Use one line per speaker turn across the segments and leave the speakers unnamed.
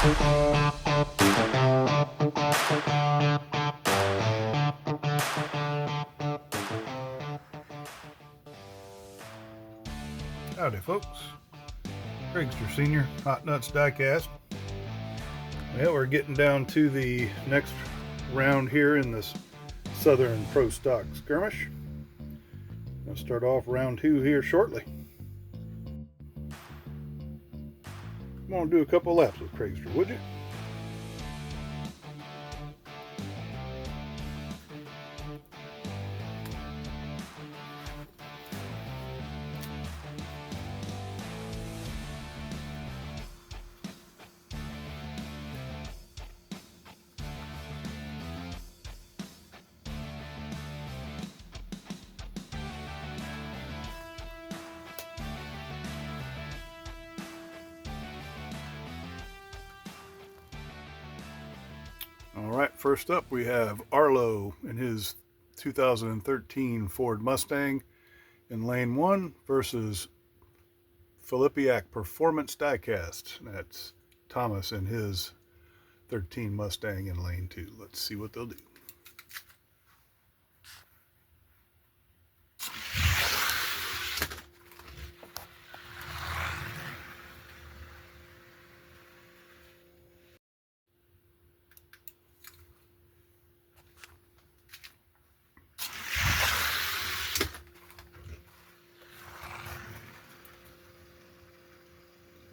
Howdy folks, Craigster Senior, Hot Nuts Diecast. Well, we're getting down to the next round here in this Southern Pro Stock Skirmish. I'll start off round 2 here shortly. I'm going to do a couple laps with Craigster, would you? Alright, first up we have Arlo in his 2013 Ford Mustang in lane 1 versus Filipiak Performance Diecast. That's Thomas in his 13 Mustang in lane 2. Let's see what they'll do.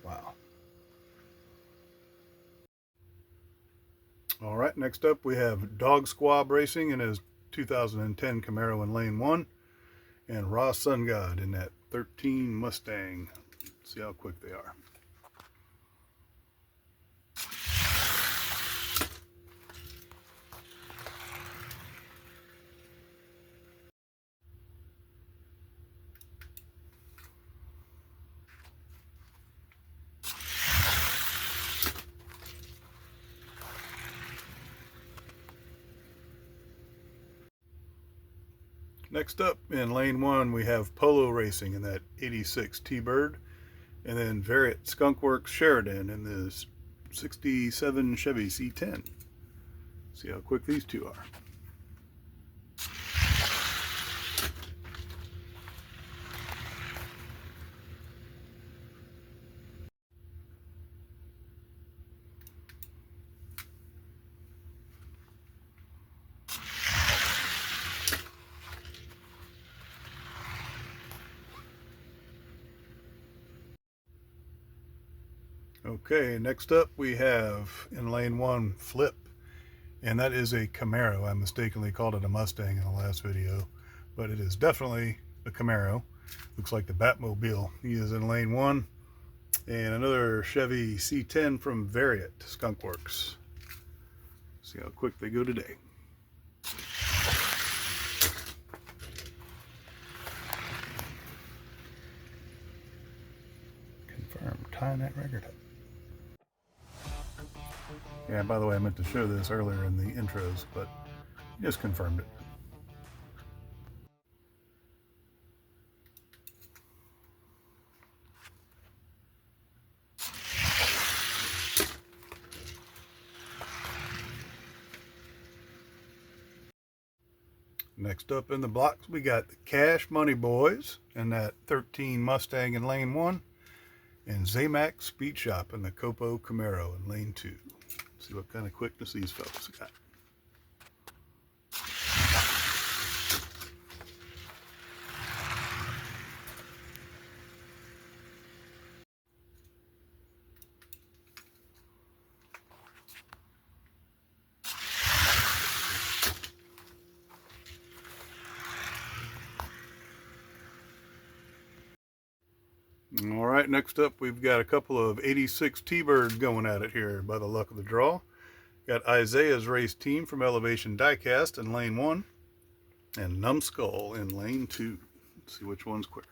Wow. All right, next up we have Dog Squab Racing in his 2010 Camaro in lane 1 and Raw Sun God in that 13 Mustang. Let's see how quick they are. Next up in lane 1 we have Polo Racing in that 86 T-Bird, and then Variet Skunkworks Sheridan in this 67 Chevy C10. See how quick these two are. Okay, next up we have in lane 1 Flip, and that is a Camaro. I mistakenly called it a Mustang in the last video, but it is definitely a Camaro. Looks like the Batmobile. He is in lane 1, and another Chevy C10 from Variet Skunkworks. See how quick they go today. Confirm, tying that record up. Yeah, by the way, I meant to show this earlier in the intros, but just confirmed it. Next up in the blocks, we got the Cash Money Boys and that 13 Mustang in lane 1, and Zamac Speed Shop in the Copo Camaro in lane 2. See what kind of quickness these fellas got. All right, next up we've got a couple of 86 T-Birds going at it here by the luck of the draw. Got Isaiah's race team from Elevation Diecast in lane 1 and Numbskull in lane 2. Let's see which one's quicker.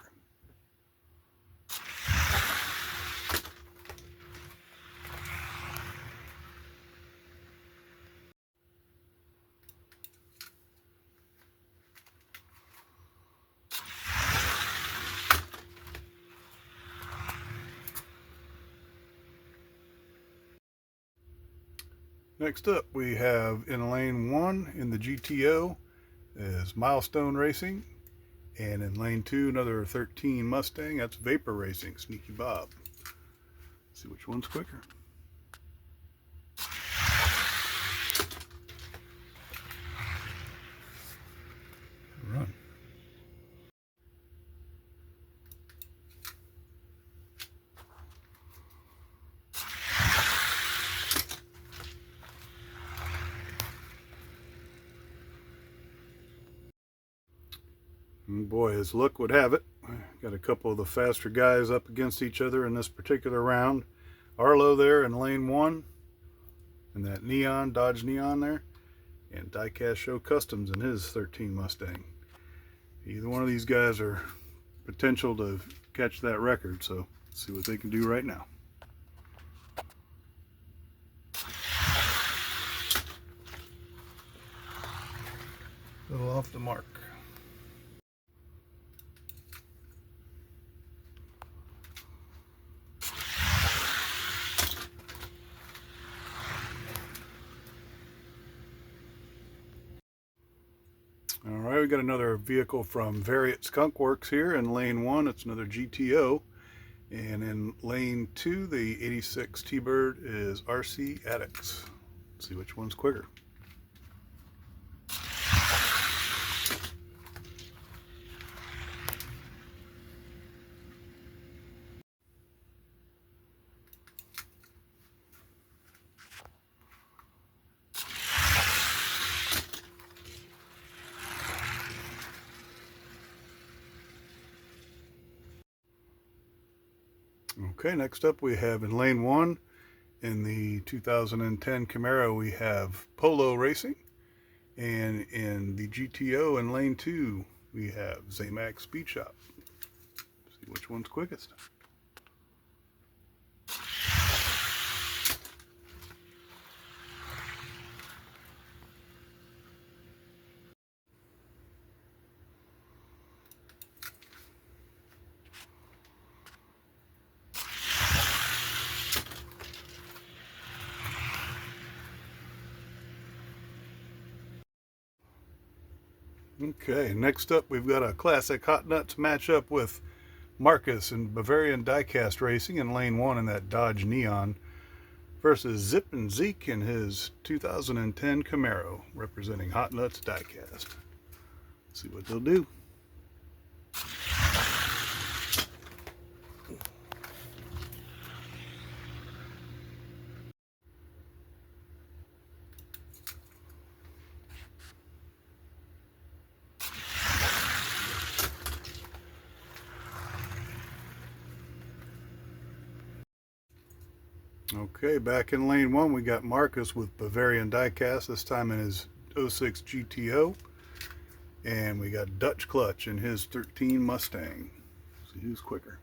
Next up, we have in lane 1 in the GTO is Milestone Racing, and in lane 2 another 13 Mustang. That's Vapor Racing, Sneaky Bob. Let's see which one's quicker. Run. And boy, as luck would have it, got a couple of the faster guys up against each other in this particular round. Arlo there in lane 1, and that Neon, Dodge Neon there, and Diecast Show Customs in his 13 Mustang. Either one of these guys are potential to catch that record, so let's see what they can do right now. A little off the mark. All right, we got another vehicle from Variant Skunk Works here in lane 1. It's another GTO. And in lane 2, the 86 T-Bird is RC Addicts. Let's see which one's quicker. Okay, next up we have in lane 1, in the 2010 Camaro, we have Polo Racing. And in the GTO in lane 2, we have Zamax Speed Shop. Let's see which one's quickest. Okay, next up we've got a classic Hot Nuts matchup with Marcus and Bavarian Diecast Racing in lane 1 in that Dodge Neon versus Zip and Zeke in his 2010 Camaro representing Hot Nuts Diecast. Let's see what they'll do. Okay, back in lane 1 we got Marcus with Bavarian Diecast, this time in his 06 GTO. And we got Dutch Clutch in his 13 Mustang. Let's see who's quicker.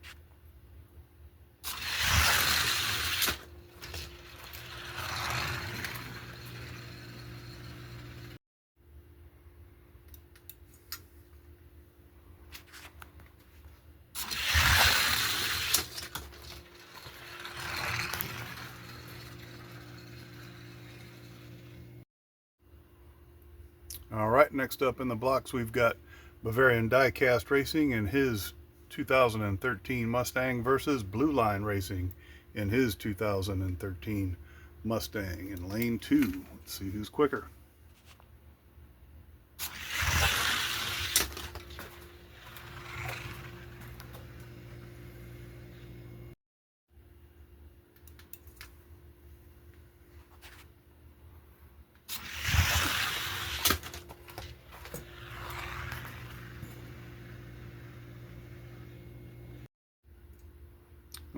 All right, next up in the blocks we've got Bavarian Diecast Racing in his 2013 Mustang versus Blue Line Racing in his 2013 Mustang in lane 2. Let's see who's quicker.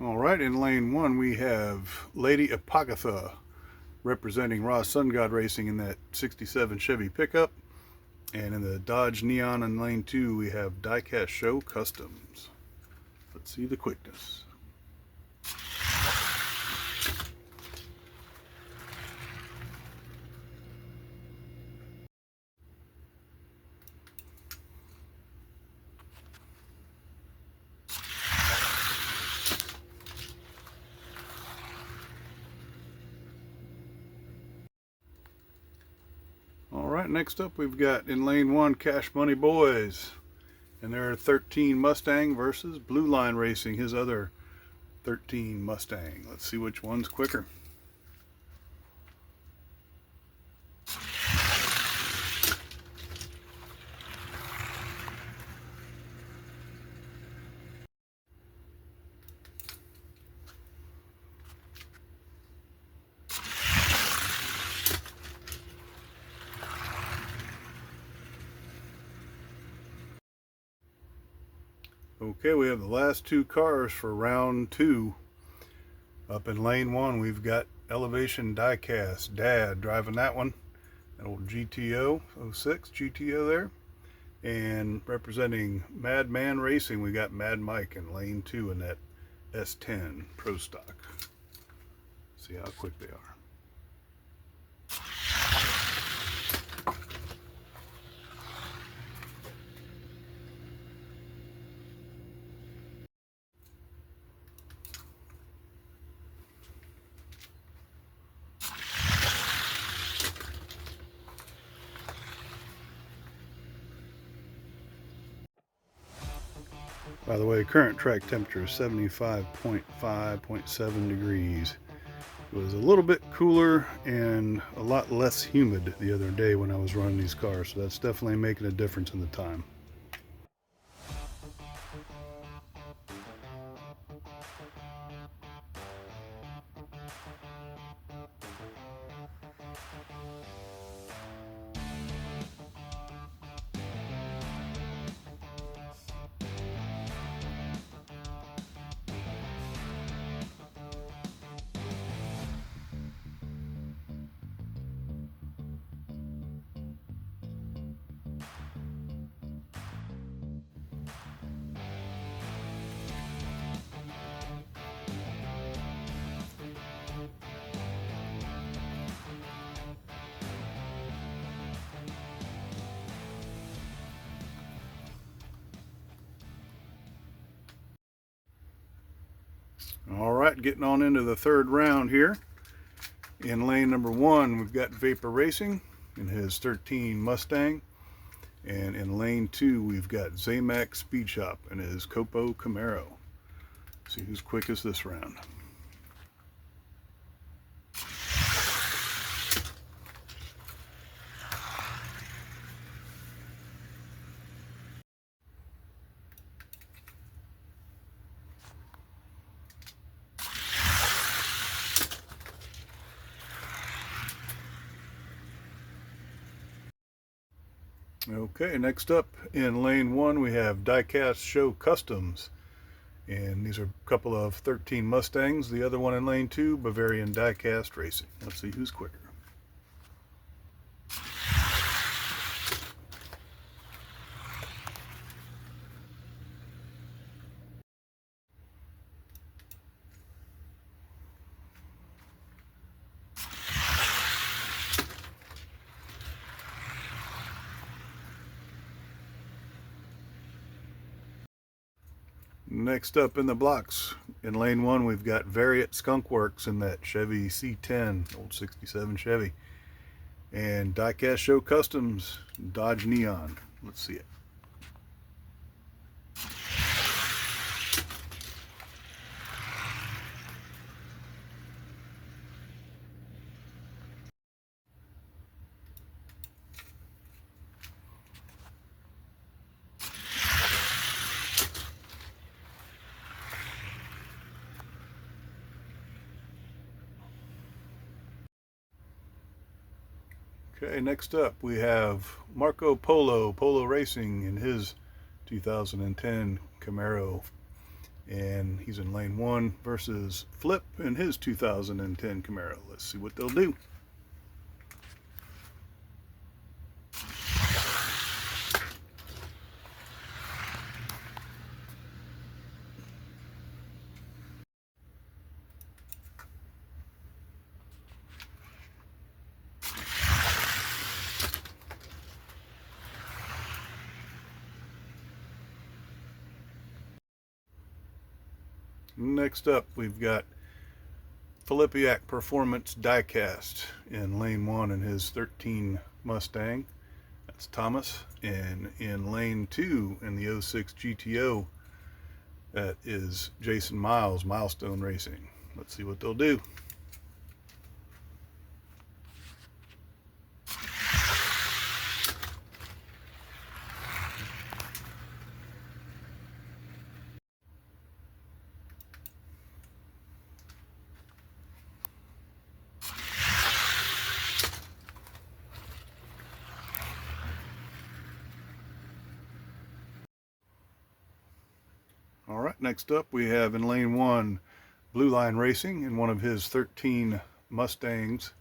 All right, in lane 1 we have Lady Apogatha representing Raw Sun God Racing in that 67 Chevy pickup. And in the Dodge Neon in lane 2 we have Diecast Show Customs. Let's see the quickness. Alright, next up we've got in lane 1 Cash Money Boys. And they're 13 Mustang versus Blue Line Racing, his other 13 Mustang. Let's see which one's quicker. Okay, we have the last two cars for round 2. Up in lane 1, we've got Elevation Diecast. Dad driving that one. That old GTO 06 GTO there. And representing Madman Racing, we got Mad Mike in lane 2 in that S10 Pro Stock. See how quick they are. By the way, current track temperature is 75.5.7 degrees. It was a little bit cooler and a lot less humid the other day when I was running these cars, so that's definitely making a difference in the time. Alright, getting on into the third round here. In lane number 1, we've got Vapor Racing in his 13 Mustang. And in lane 2, we've got Zamac Speed Shop in his Copo Camaro. See who's quickest this round. Okay, next up in lane 1 we have Diecast Show Customs, and these are a couple of 13 Mustangs. The other one in lane 2, Bavarian Diecast Racing. Let's see who's quicker. Next up in the blocks, in lane 1, we've got Variant Skunk Works in that Chevy C10, old 67 Chevy. And Diecast Show Customs, Dodge Neon. Let's see it. Okay, next up we have Marco Polo Racing in his 2010 Camaro, and he's in lane 1 versus Flip in his 2010 Camaro. Let's see what they'll do. Next up, we've got Filipiak Performance Diecast in lane 1 in his 13 Mustang. It's Thomas, and in lane 2 in the 06 GTO, that is Jason Miles, Milestone Racing. Let's see what they'll do. All right, next up we have in lane 1 Blue Line Racing in one of his 13 Mustangs,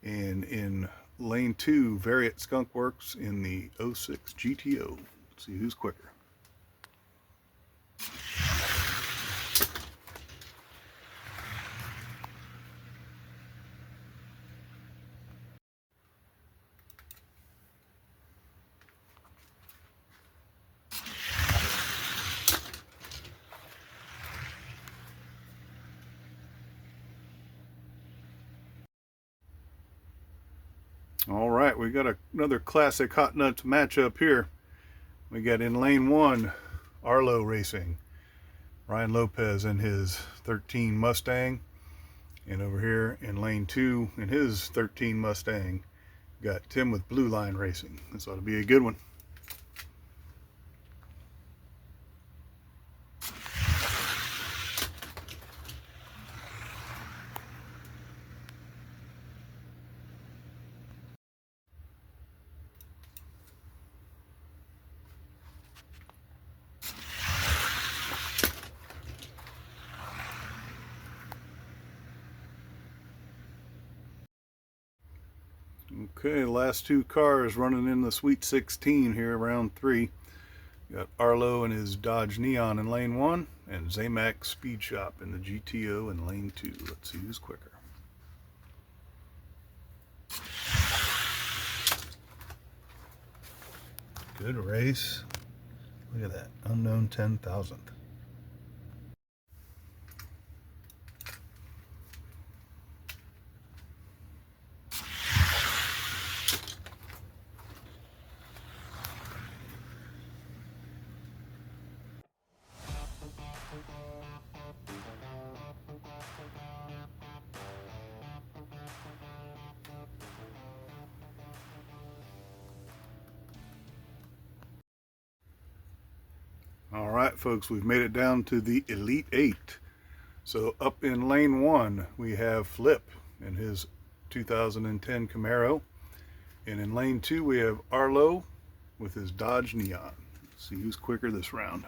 and in lane 2 Variant Skunk Works in the 06 GTO. Let's see who's quicker. All right, we got another classic Hot Nuts matchup here. We got in lane 1 Arlo Racing, Ryan Lopez in his 13 Mustang, and over here in lane 2 in his 13 Mustang, got Tim with Blue Line Racing. This ought to be a good one. Okay, last two cars running in the Sweet 16 here, round 3. Got Arlo and his Dodge Neon in lane 1, and Zamax Speed Shop in the GTO in lane 2. Let's see who's quicker. Good race. Look at that, unknown 10,000th. All right, folks, we've made it down to the Elite 8. So up in lane 1, we have Flip in his 2010 Camaro. And in lane 2, we have Arlo with his Dodge Neon. Let's see who's quicker this round.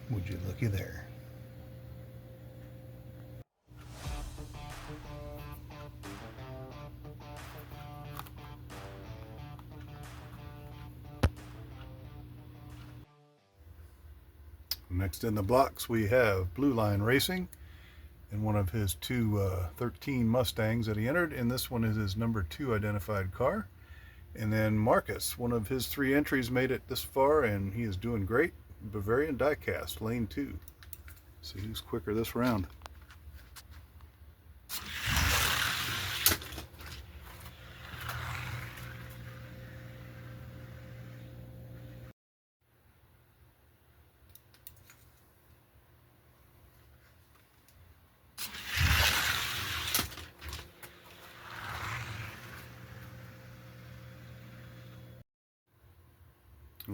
Would you looky there. Next in the blocks we have Blue Line Racing in one of his two 13 Mustangs that he entered, and this one is his number 2 identified car. And then Marcus, one of his 3 entries, made it this far, and he is doing great. Bavarian Diecast, lane 2. See who's quicker this round.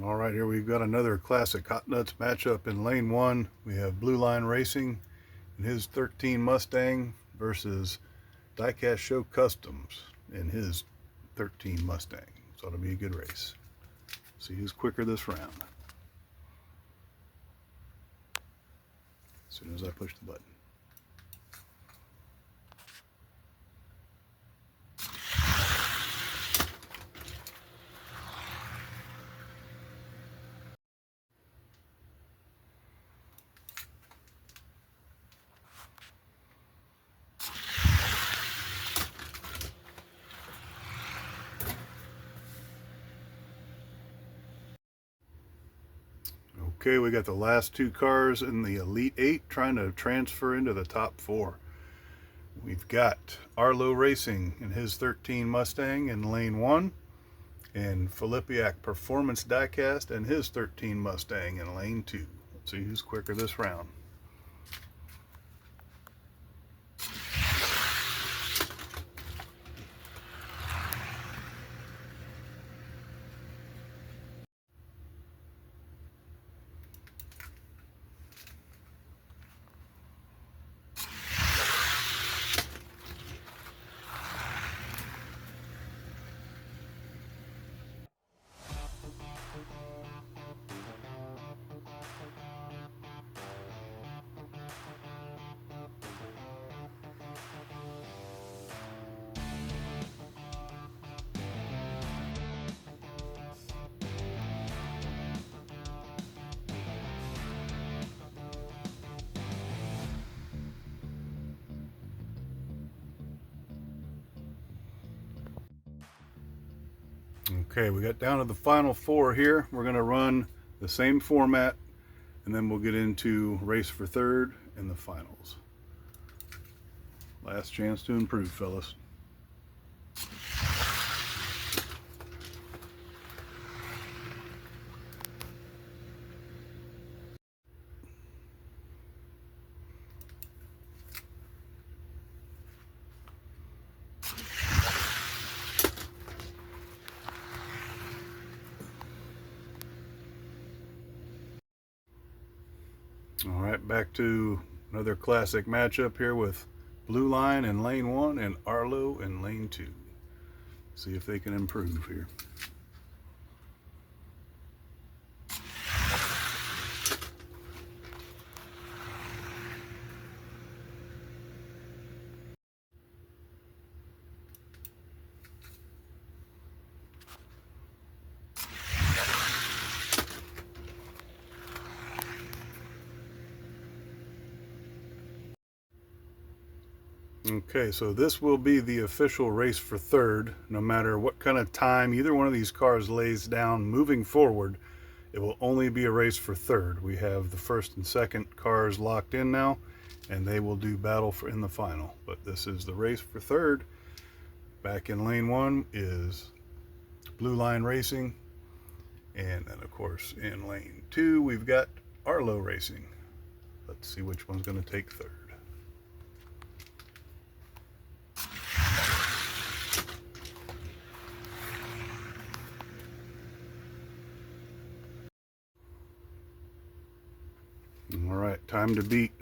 All right, here we've got another classic Hot Nuts matchup in lane 1. We have Blue Line Racing in his 13 Mustang versus Diecast Show Customs in his 13 Mustang. So it'll be a good race. See who's quicker this round. As soon as I push the button. Okay, we got the last two cars in the Elite 8 trying to transfer into the top 4. We've got Arlo Racing in his 13 Mustang in lane 1, and Filipiak Performance Diecast and his 13 Mustang in lane 2. Let's see who's quicker this round. Okay, we got down to the final 4 here. We're going to run the same format, and then we'll get into race for third and the finals. Last chance to improve, fellas. All right, back to another classic matchup here with Blue Line in lane 1 and Arlo in lane 2. See if they can improve here. Okay, so this will be the official race for third. No matter what kind of time either one of these cars lays down moving forward, it will only be a race for third. We have the first and second cars locked in now, and they will do battle in the final. But this is the race for third. Back in lane 1 is Blue Line Racing, and then of course in lane 2 we've got Arlo Racing. Let's see which one's going to take third. All right, time to beat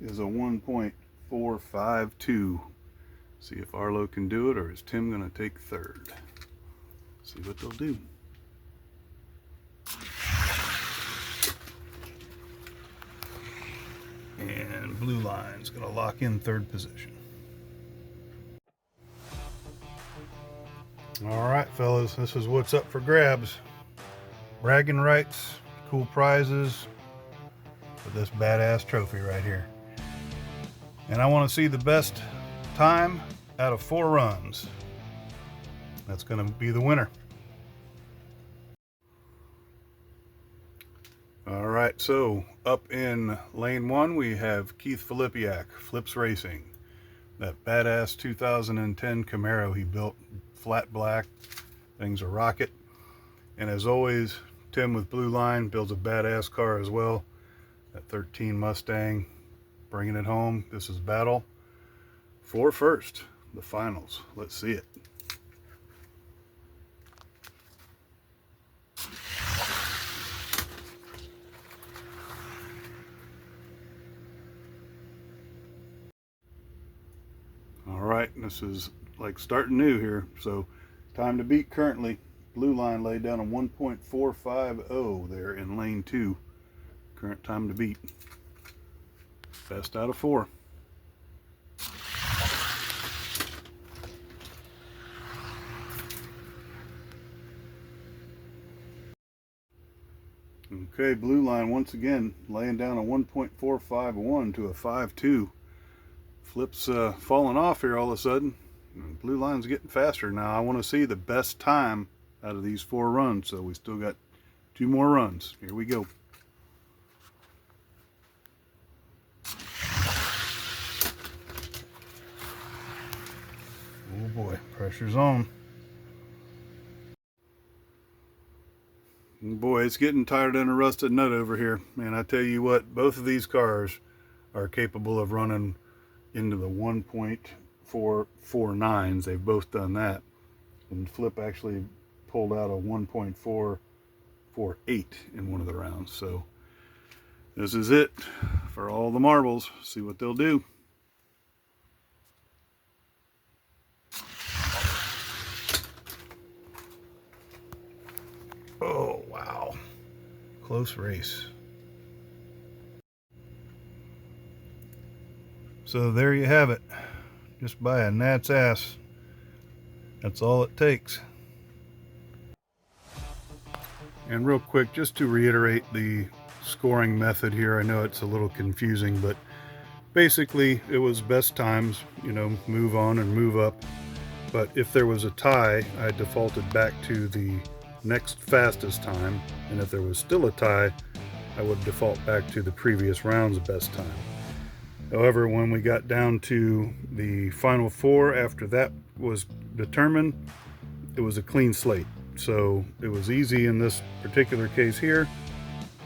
is a 1.452. See if Arlo can do it, or is Tim going to take third? See what they'll do. And Blue Line's going to lock in third position. All right, fellas, this is what's up for grabs. Bragging rights, cool prizes for this badass trophy right here. And I want to see the best time out of 4 runs. That's going to be the winner. All right, so up in lane 1 we have Keith Filipiak, Flips Racing. That badass 2010 Camaro he built, flat black, thing's a rocket. And as always, Tim with Blue Line builds a badass car as well. That 13 Mustang, bringing it home. This is battle for first, the finals. Let's see it. All right, this is like starting new here. So time to beat currently. Blue Line laid down a 1.450 there in lane 2. Current time to beat. Best out of 4. Okay, Blue Line once again laying down a 1.451 to a 5.2. Flips falling off here all of a sudden. Blue Line's getting faster now. I want to see the best time out of these 4 runs, so we still got 2 more runs. Here we go. boy, pressure's on. Boy, it's getting tighter than a rusted nut over here. Man, I tell you what, both of these cars are capable of running into the 1.449s. They've both done that. And Flip actually pulled out a 1.448 in one of the rounds. So this is it for all the marbles. See what they'll do. Oh, wow. Close race. So there you have it. Just by a gnat's ass. That's all it takes. And real quick, just to reiterate the scoring method here, I know it's a little confusing, but basically it was best times, you know, move on and move up. But if there was a tie, I defaulted back to the next fastest time, and if there was still a tie, I would default back to the previous round's best time. However, when we got down to the final four, after that was determined, it was a clean slate. So it was easy in this particular case here,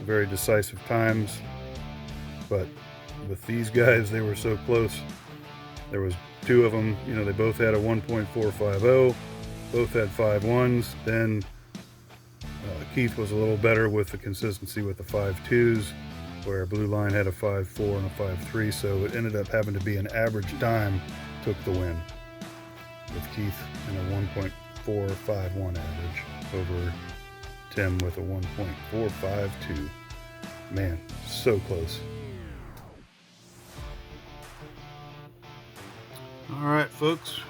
very decisive times. But with these guys, they were so close. There was two of them, you know, they both had a 1.450, both had 5.1s. Then Keith was a little better with the consistency with the 5.2s, where Blue Line had a 5.4 and a 5.3, so it ended up having to be an average time took the win, with Keith in a 1.451 average over Tim with a 1.452. Man, so close. All right, folks.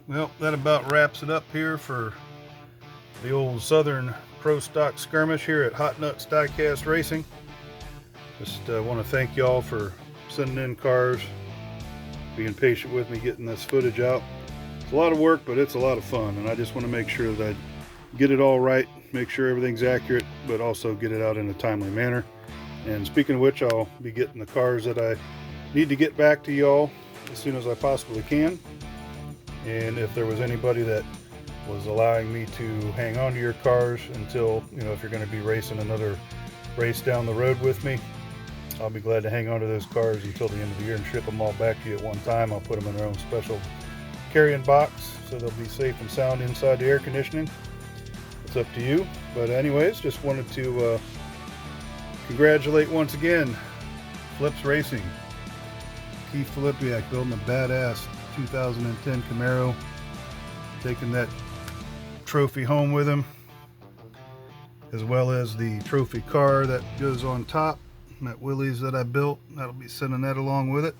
Well, that about wraps it up here for the old Southern Pro Stock Skirmish here at Hot Nuts Diecast Racing. Just want to thank y'all for sending in cars, being patient with me getting this footage out. It's a lot of work, but it's a lot of fun, and I just want to make sure that I get it all right, make sure everything's accurate, but also get it out in a timely manner. And speaking of which, I'll be getting the cars that I need to get back to y'all as soon as I possibly can. And if there was anybody that was allowing me to hang on to your cars until, you know, if you're going to be racing another race down the road with me, I'll be glad to hang on to those cars until the end of the year and ship them all back to you at one time. I'll put them in their own special carrying box so they'll be safe and sound inside the air conditioning. It's up to you. But anyways, just wanted to congratulate once again Flips Racing. Keith Filipiak building a badass 2010 Camaro, taking that trophy home with him, as well as the trophy car that goes on top, that Willys that I built. That'll be sending that along with it.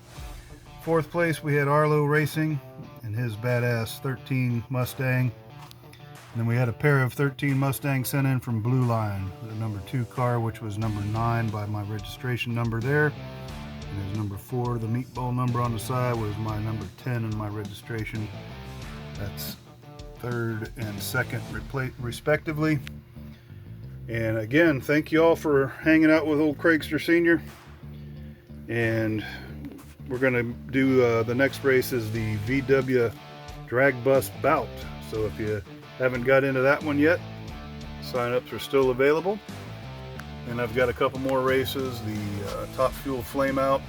Fourth place we had Arlo Racing and his badass 13 Mustang, and then we had a pair of 13 Mustangs sent in from Blue Line, the number 2 car, which was number 9 by my registration number there, and his number 4, the meatball number on the side, was my number 10 in my registration. That's 3rd and 2nd respectively. And again, thank you all for hanging out with old Craigster Sr. And we're going to do the next race is the VW Drag Bus Bout. So if you haven't got into that one yet, sign-ups are still available. And I've got a couple more races, the Top Fuel Flameout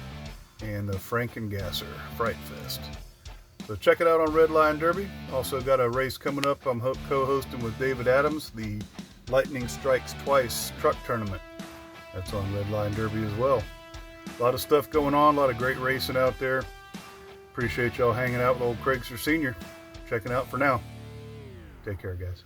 and the Frankengasser Fright Fest. So check it out on Red Line Derby. Also got a race coming up I'm co-hosting with David Adams, the Lightning Strikes Twice truck tournament. That's on Red Line Derby as well. A lot of stuff going on, a lot of great racing out there. Appreciate y'all hanging out with old Craigster Sr. Checking out for now. Take care, guys.